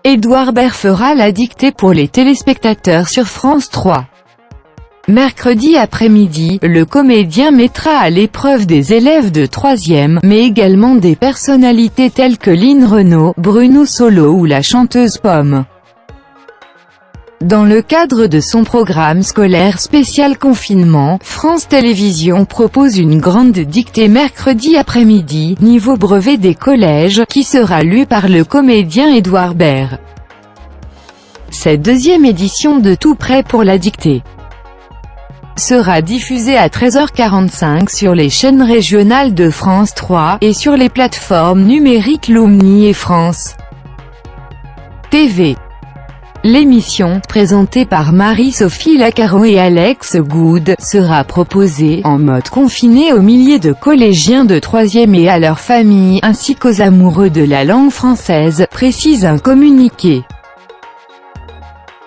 Edouard Baird fera la dictée pour les téléspectateurs sur France 3. Mercredi après-midi, le comédien mettra à l'épreuve des élèves de 3e, mais également des personnalités telles que Lynn Renaud, Bruno Solo ou la chanteuse Pomme. Dans le cadre de son programme scolaire spécial confinement, France Télévisions propose une grande dictée mercredi après-midi, niveau brevet des collèges, qui sera lue par le comédien Edouard Baird. Cette deuxième édition de Tout prêt pour la dictée sera diffusée à 13h45 sur les chaînes régionales de France 3, et sur les plateformes numériques Lumni et France TV. L'émission, présentée par Marie-Sophie Lacaro et Alex Good, sera proposée en mode confiné aux milliers de collégiens de 3e et à leurs familles, ainsi qu'aux amoureux de la langue française, précise un communiqué.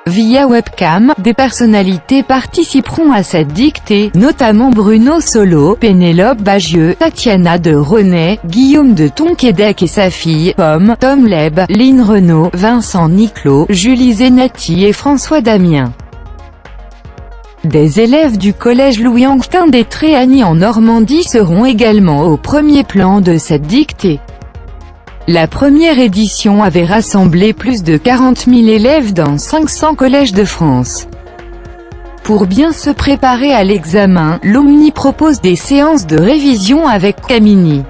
Via webcam, des personnalités participeront à cette dictée, notamment Bruno Solo, Pénélope Bagieux, Tatiana de René, Guillaume de Tonquédec et sa fille, Pomme, Tom Leb, Lynn Renaud, Vincent Niclot, Julie Zenati et François Damien. Des élèves du collège Louis-Anquetin des Tréani en Normandie seront également au premier plan de cette dictée. La première édition avait rassemblé plus de 40 000 élèves dans 500 collèges de France. Pour bien se préparer à l'examen, Lumni propose des séances de révision avec Camini.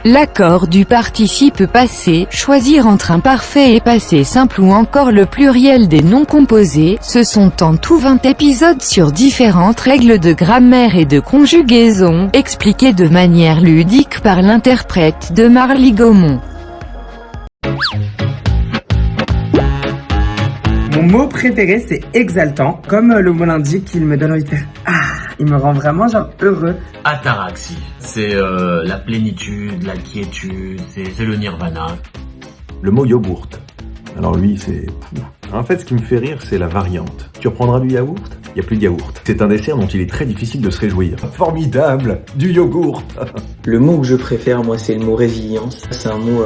L'accord du participe passé, choisir entre imparfait et passé simple ou encore le pluriel des noms composés. Ce sont en tout 20 épisodes sur différentes règles de grammaire et de conjugaison, expliquées de manière ludique par l'interprète de Marly Gaumont. Mon mot préféré, c'est exaltant. Comme le mot l'indique, il me donne envie de faire « Ah !» Il me rend vraiment genre heureux. Ataraxie, c'est la plénitude, la quiétude, c'est le nirvana. Le mot yogourt. Alors lui, c'est... En fait, ce qui me fait rire, c'est la variante. Tu reprendras du yaourt? Il n'y a plus de yaourt. C'est un dessert dont il est très difficile de se réjouir. Formidable! Du yogourt. Le mot que je préfère, moi, c'est le mot résilience. C'est un mot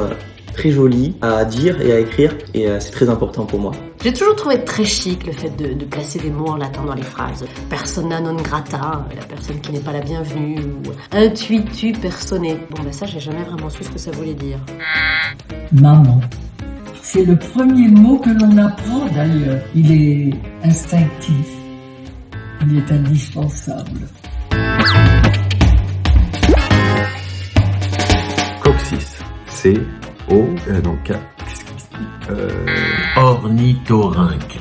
très joli à dire et à écrire, et c'est très important pour moi. J'ai toujours trouvé très chic le fait de placer des mots en latin dans les phrases. Persona non grata, la personne qui n'est pas la bienvenue, ou intuitu personae. Bon ben ça, j'ai jamais vraiment su ce que ça voulait dire. Maman. C'est le premier mot que l'on apprend d'ailleurs. Il est instinctif. Il est indispensable. Coccyx. Ornithorynque.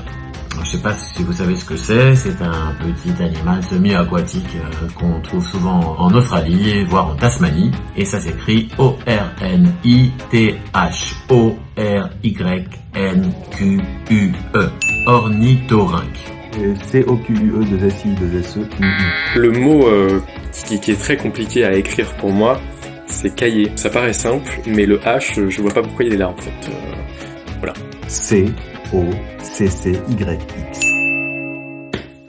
Je sais pas si vous savez ce que c'est un petit animal semi-aquatique qu'on trouve souvent en Australie, voire en Tasmanie, et ça s'écrit O-R-N-I-T-H-O-R-Y-N-Q-U-E. Ornithorynque. C-O-Q-U-E-2-S-I-2-S-E. Le mot qui est très compliqué à écrire pour moi, c'est cahier. Ça paraît simple, mais le H, je vois pas pourquoi il est là en fait. Voilà. C-O-C-C-Y-X.